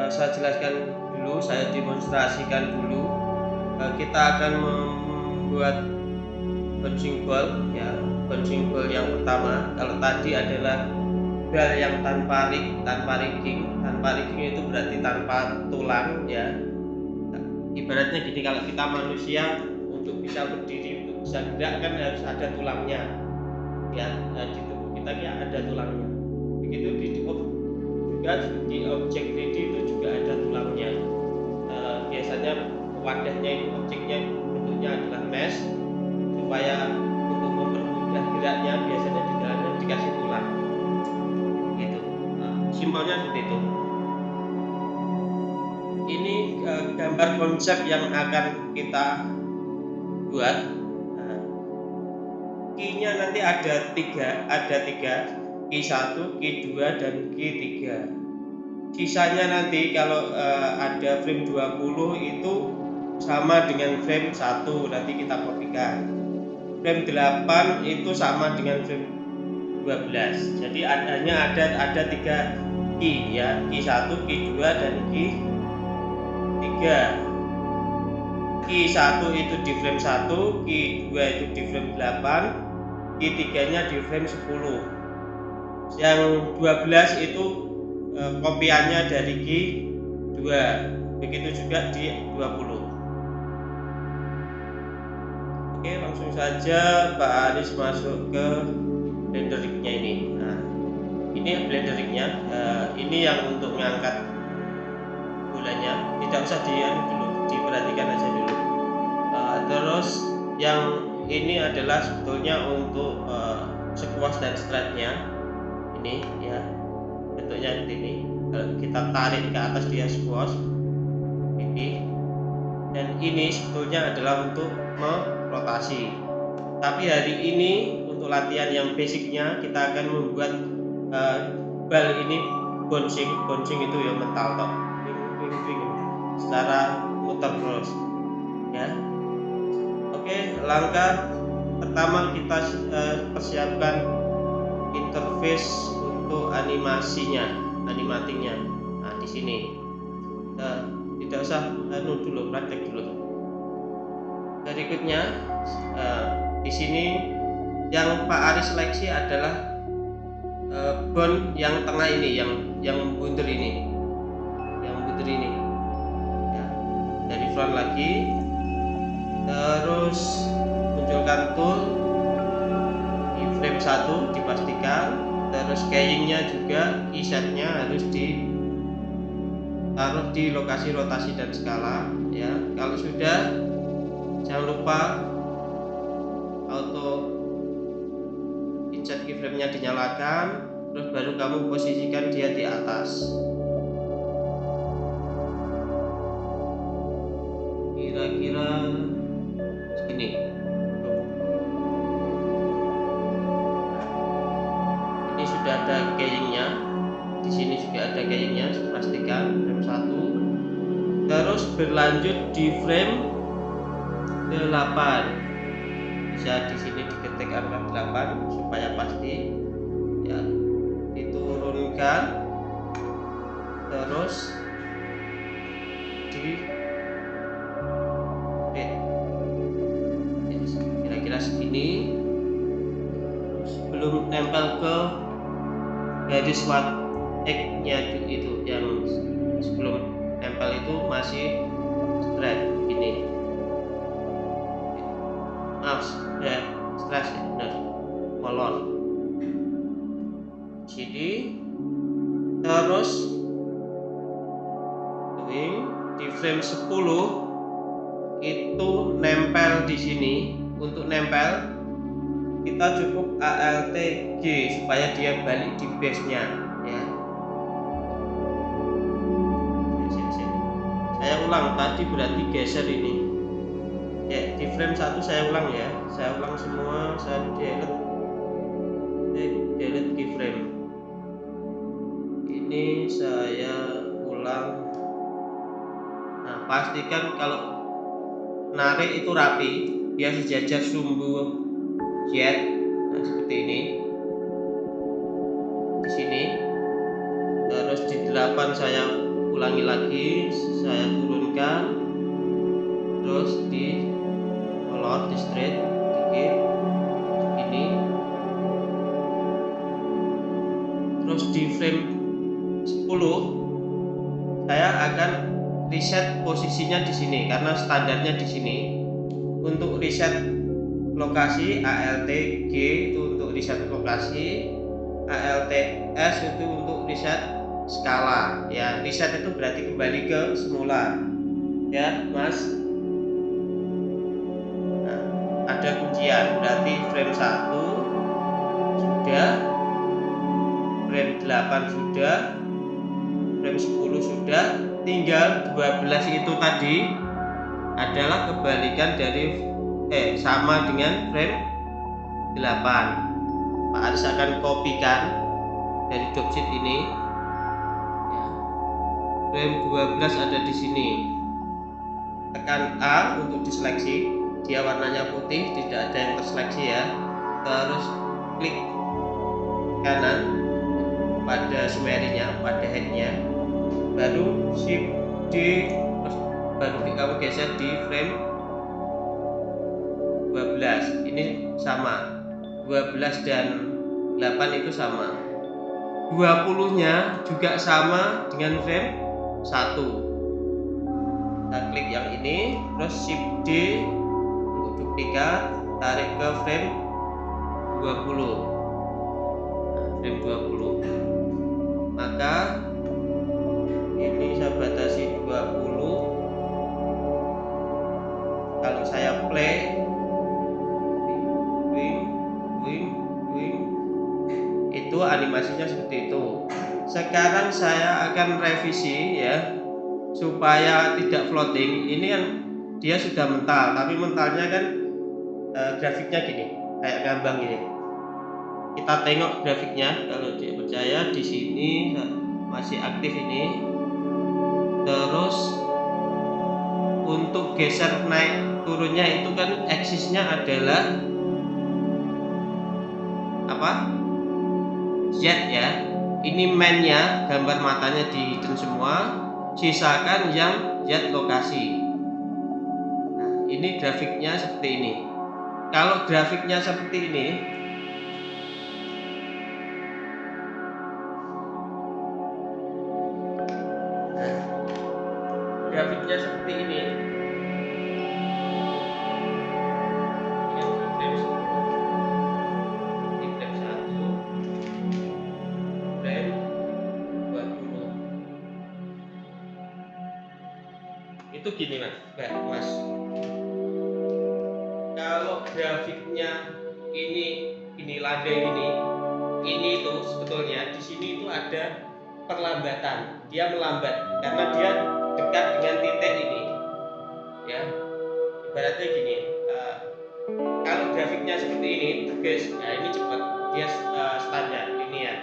saya jelaskan dulu, saya demonstrasikan dulu. Kita akan membuat bouncing ball ya. Bouncing ball yang pertama, kalau tadi adalah bal yang tanpa rigging itu berarti tanpa tulang ya. Ibaratnya gini, kalau kita manusia untuk bisa berdiri, untuk bisa gerak kan harus ada tulangnya ya. Di tubuh kita ya ada tulangnya. Begitu juga di objek 3D itu juga ada tulangnya. Biasanya wadahnya itu, objeknya bentuknya adalah mesh, supaya untuk mempermudah geraknya biasanya di dalamnya dikasih tulang gitu. Simpelnya seperti itu. Ini gambar konsep yang akan kita buat. Key-nya nanti ada tiga, Q1, Q2 dan Q3. Sisanya nanti kalau ada frame 20 itu sama dengan frame 1, nanti kita kopikan. Frame 8 itu sama dengan frame 12. Jadi hanya ada 3 key ya, Q1, Q2 dan Q3. Q1 itu di frame 1, Q2 itu di frame 8, Q3-nya di frame 10. Yang 12 itu kopiannya dari Q2. Begitu juga di 20. Oke, langsung saja Pak Aris masuk ke blender rig-nya ini. Nah, ini blender rig-nya. Ini yang untuk mengangkat bolanya. Tidak usah dulu, diperhatikan aja dulu. Terus yang ini adalah sebetulnya untuk squash dan straight-nya. Ini ya, bentuknya seperti ini. Kalau kita tarik ke atas dia squash ini, dan ini sebetulnya adalah untuk merotasi. Tapi hari ini untuk latihan yang basicnya kita akan membuat bal ini bouncing itu ya, mental top secara muter terus ya. Oke, langkah pertama kita persiapkan interface untuk animatingnya. Nah, di sini tidak usah dulu, praktek dulu. Berikutnya di sini yang Pak Aris seleksi adalah bone yang tengah ini, yang bunder ini, ya. Dari front lagi, terus munculkan tool di frame 1 dipastikan, terus keyingnya juga, keysetnya harus ditaruh di lokasi rotasi dan skala ya. Kalau sudah, jangan lupa auto inset keyframe-nya dinyalakan, terus baru kamu posisikan dia di atas. Kira-kira segini. Ini sudah ada keyingnya. Di sini juga ada keyingnya, pastikan frame 1. Terus berlanjut di frame 8. Bisa di sini diketik angka 8 supaya pasti ya. Diturunkan, terus di kira-kira segini. Sebelum nempel ke garis X-nya itu, yang sebelum nempel itu masih straight ini. Stress ya, benar, molor sini. Terus di frame 10 itu nempel di sini. Untuk nempel kita cukup ALT G supaya dia balik di base nya ya. Saya ulang, tadi berarti geser ini ya. Di frame 1 saya ulang ya, saya ulang semua, saya delete keyframe ini, saya ulang. Nah, pastikan kalau narik itu rapi, dia sejajar sumbu jet. Nah, seperti ini di sini. Terus di 8 saya ulangi lagi, saya turunkan, terus di color, di straight dikit ini, terus di frame 10 saya akan reset posisinya di sini karena standarnya di sini. Untuk reset lokasi ALT G itu untuk reset lokasi, ALT S itu untuk reset skala. Ya, reset itu berarti kembali ke semula. Ya, Mas. Nah, ada kuncian berarti frame 1 sudah, frame 8 sudah, frame 10 sudah, tinggal 12 itu tadi adalah kebalikan dari sama dengan frame 8. Pak Aris akan kopikan dari dropsheet ini ya. Frame 12 ada di sini, tekan A untuk diseleksi, dia warnanya putih, tidak ada yang terseleksi ya. Terus klik kanan pada summary-nya, pada head-nya, baru shift D, baru kamu geser di frame 12. Ini sama, 12 dan 8 itu sama, 20 nya juga sama dengan frame 1. Kita klik yang ini, terus shift D untuk duplikat, tarik ke frame 20. Nah, frame 20, maka ini saya batasi 20. Kalau saya play itu animasinya seperti itu. Sekarang saya akan revisi ya, supaya tidak floating. Ini kan dia sudah mental, tapi mentalnya kan grafiknya gini, kayak ngambang gini. Kita tengok grafiknya, kalau dia percaya di sini masih aktif ini. Terus untuk geser naik turunnya itu kan aksisnya adalah apa? Z ya. Ini main-nya, gambar matanya di hidden semua, sisakan yang Z lokasi. Nah, ini grafiknya seperti ini. Kalau grafiknya seperti ini, nah, grafiknya seperti ini. Itu gini mas, kalau grafiknya ini landai ini itu sebetulnya di sini itu ada perlambatan, dia melambat karena dia dekat dengan titik ini ya. Ibaratnya gini, kalau grafiknya seperti ini guys, ya ini cepat, dia standar ini ya,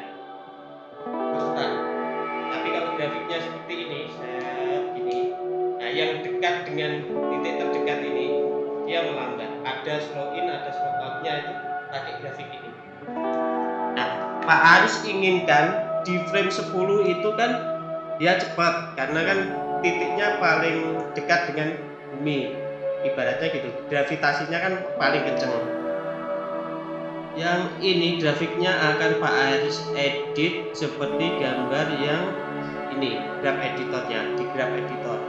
konstan. Tapi kalau grafiknya seperti ini gini, nah yang dekat dengan titik terdekat ini dia melambat, ada slow in, ada slow out nya, itu pakai grafik ini. Nah, Pak Aris inginkan di frame 10 itu kan dia cepat, karena kan titiknya paling dekat dengan bumi, ibaratnya gitu, gravitasinya kan paling kenceng. Yang ini grafiknya akan Pak Aris edit seperti gambar yang ini, graph editornya, di graph editor.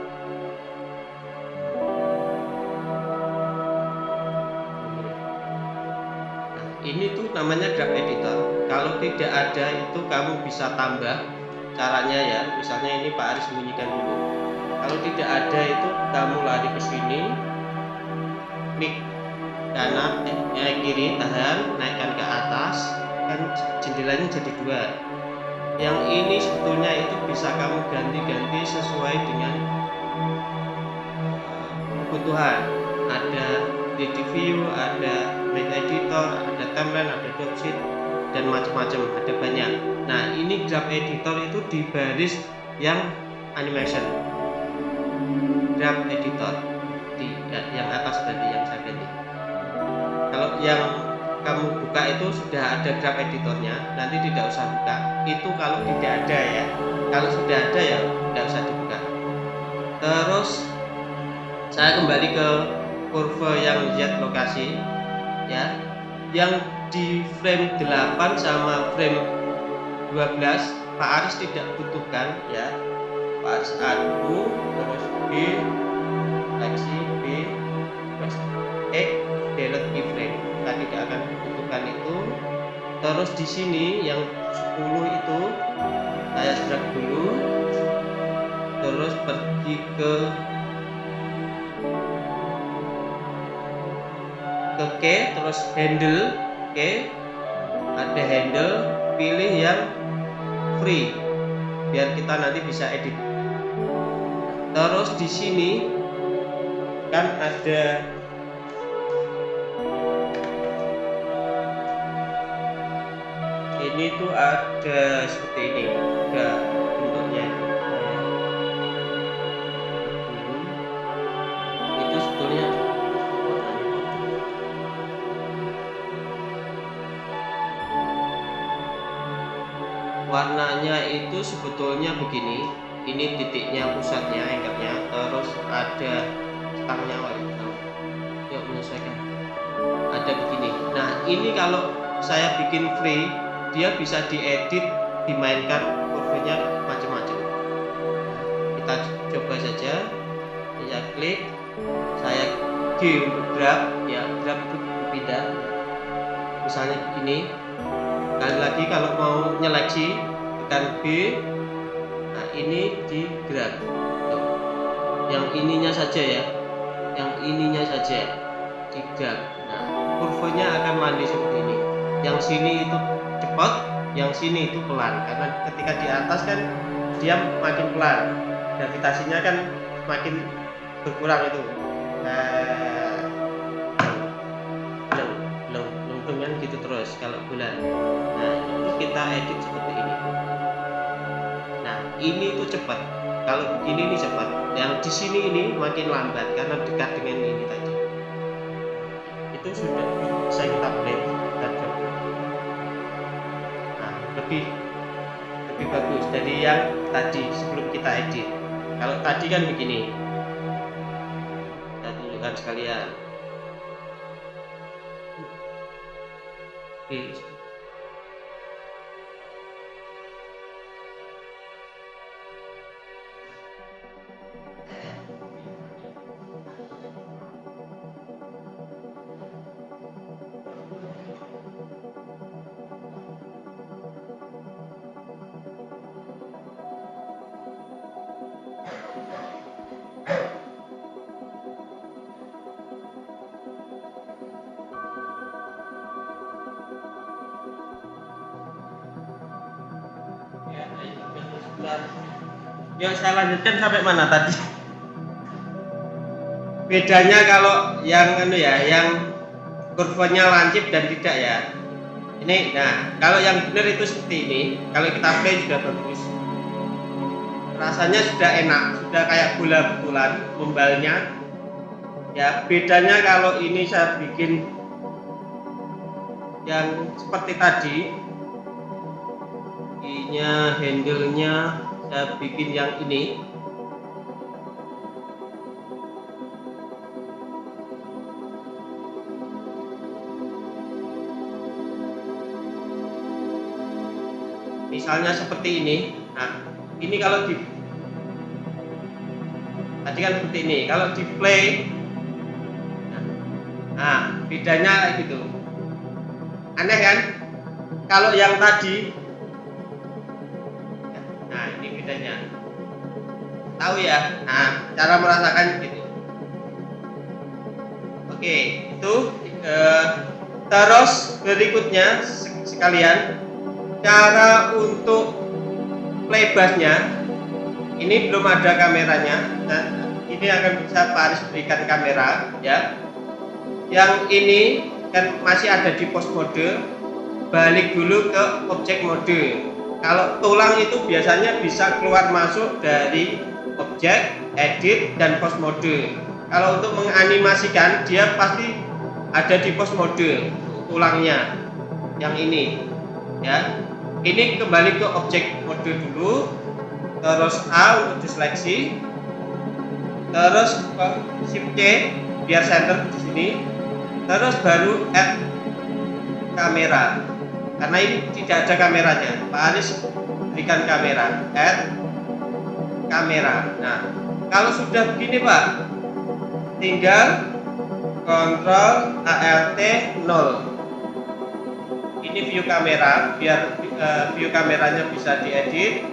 Nah, ini tuh namanya graph editor. Kalau tidak ada itu kamu bisa tambah caranya ya. Misalnya ini Pak Aris sembunyikan dulu. Kalau tidak ada itu kamu lari ke sini, klik kanan, kiri, tahan, naikkan ke atas, kan jendelanya jadi 2. Yang ini sebetulnya itu bisa kamu ganti-ganti sesuai dengan kebutuhan. Ada 3D view, ada main editor, ada timeline, ada dropsheet, dan macam-macam, ada banyak. Nah, ini graph editor itu di baris yang animation, graph editor di yang atas tadi yang saya ganti. Kalau yang kamu buka itu sudah ada graph editornya, nanti tidak usah buka. Itu kalau tidak ada ya. Kalau sudah ada ya tidak usah dibuka. Terus saya kembali ke kurva yang Z lokasi ya, yang di frame 8 sama frame 12 Pak Aris tidak butuhkan ya. Pak Aris adu terus B seleksi B terus delete keyframe, kita tidak akan butuhkan itu. Terus di sini yang 10 itu saya drag dulu, terus pergi ke key, terus handle key, ada handle, pilih yang free biar kita nanti bisa edit. Terus di sini kan ada ini tuh ada seperti ini, ada bentuknya itu sebetulnya warnanya itu sebetulnya begini. Ini titiknya, pusatnya, anchornya, terus ada stangnya, yuk menyesuaikan, ada begini. Nah ini kalau saya bikin free, dia bisa diedit, dimainkan kurvanya macam-macam. Kita coba saja, saya klik, saya G untuk grab ya, grab itu pindah misalnya ini. Sekali lagi kalau mau nyeleksi tekan B, nah ini di grab yang ininya saja ya, yang ininya saja di grab. Nah kurvanya akan mandi seperti ini, yang sini itu cepat, yang sini itu pelan, karena ketika di atas kan dia makin pelan, gravitasinya kan makin berkurang itu. Kan gitu terus kalau bulan. Nah itu kita edit seperti ini. Nah ini tuh cepat, kalau begini ini cepat, yang di sini ini makin lambat karena dekat dengan ini tadi. Itu sudah bisa kita play dan coba. Nah lebih bagus dari yang tadi sebelum kita edit. Kalau tadi kan begini, kita tunjukkan sekalian. Yuk saya lanjutkan sampai mana tadi? Bedanya kalau yang yang kurvanya lancip dan tidak ya. Ini, nah kalau yang benar itu seperti ini. Kalau kita play sudah bagus. Rasanya sudah enak, sudah kayak bola betulan, membalnya. Ya bedanya kalau ini saya bikin yang seperti tadi, ininya handle-nya saya bikin yang ini. Misalnya seperti ini. Nah, ini kalau di tadi kan seperti ini. Kalau di play, nah bedanya kayak gitu. Aneh kan? Kalau yang tadi, nah ini bedanya. Tahu ya? Nah, cara merasakan gitu. Oke, itu terus berikutnya sekalian, cara untuk playbacknya. Ini belum ada kameranya, dan ini akan bisa Pak Aris berikan kamera ya. Yang ini kan masih ada di post mode, balik dulu ke objek mode. Kalau tulang itu biasanya bisa keluar masuk dari objek, edit, dan post mode. Kalau untuk menganimasikan, dia pasti ada di post mode tulangnya yang ini ya. Ini kembali ke objek mode dulu, terus A untuk diseleksi, terus Shift C biar center di sini, terus baru add kamera. Karena ini tidak ada kameranya, Pak Aris berikan kamera, add kamera. Nah, kalau sudah begini Pak, tinggal Ctrl Alt 0. Ini view kamera, biar view kameranya bisa diedit.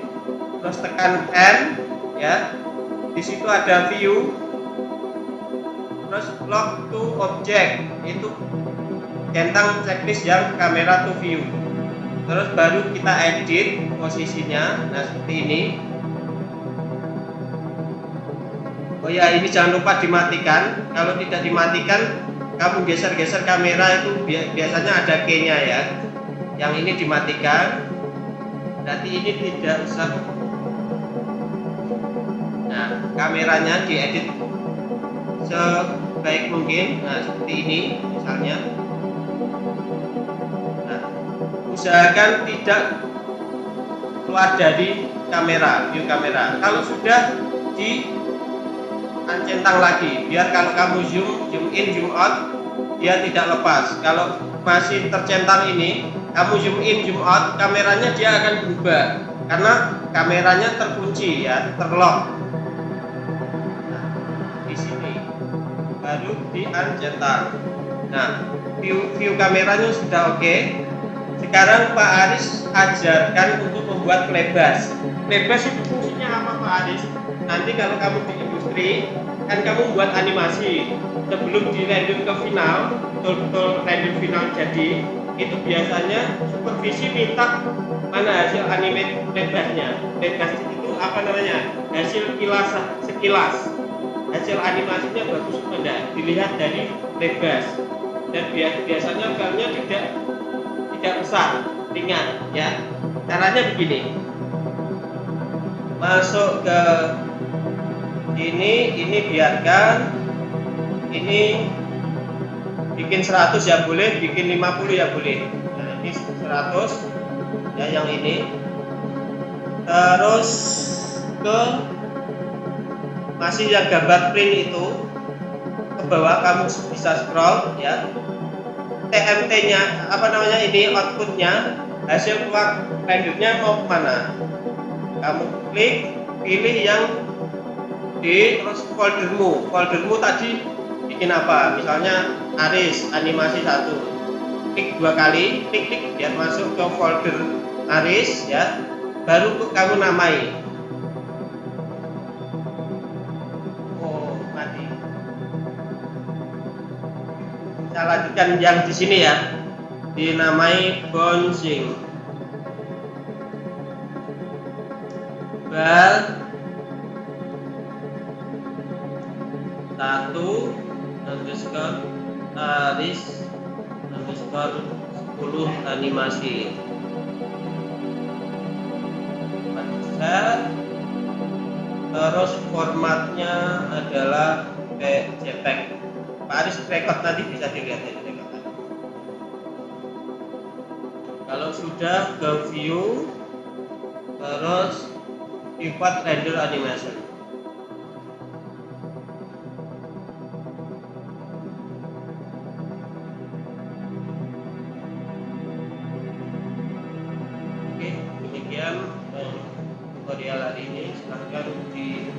Terus tekan N, ya. Di situ ada view. Terus lock to object, itu centang checklist yang kamera to view. Terus baru kita edit posisinya. Nah, seperti ini. Oh ya, ini jangan lupa dimatikan. Kalau tidak dimatikan, kamu geser-geser kamera itu biasanya ada key-nya ya. Yang ini dimatikan. Berarti ini tidak usah. Nah, kameranya diedit sebaik mungkin. Nah, seperti ini misalnya. Nah, usahakan tidak keluar dari kamera, view kamera. Kalau sudah centang lagi, biar kalau kamu zoom in, zoom out, dia tidak lepas. Kalau masih tercentang ini, kamu zoom in, zoom out, kameranya dia akan berubah karena kameranya terkunci ya, terlock. Nah, di sini baru di-uncentang. Nah, view kameranya sudah oke. Sekarang Pak Aris ajarkan untuk membuat playbus. Playbus itu fungsinya apa Pak Aris? Nanti kalau kamu di industri, kan kamu buat animasi sebelum di render ke final, betul-betul render final jadi, itu biasanya supervisi minta mana hasil animate playbusnya. Playbus itu apa namanya? Hasil sekilas. Hasil animasinya bagus atau enggak? Dilihat dari playbus. Dan biasanya filenya tidak besar, ringan ya. Caranya begini. Masuk ke ini biarkan, ini bikin 100 ya boleh, bikin 50 ya boleh. Nah, ini 100 ya yang ini. Terus ke masih yang gambar print itu ke bawah, kamu bisa scroll ya. TMT-nya apa namanya, ini outputnya, hasil keluar rendernya mau kemana, kamu klik, pilih yang di terus foldermu tadi bikin apa, misalnya Aris animasi 1, klik 2 kali, klik biar masuk ke folder Aris ya, baru kamu namai. Oh mati, saya lanjutkan yang di sini ya, dinamai bouncing bal 1 underscore Aris underscore 10 animasi. Terus formatnya adalah JPEG. Pak Aris record tadi bisa dilihat ya, record. Kalau sudah ke view, terus import render animation. Oke, demikian tutorial hari ini. Silahkan di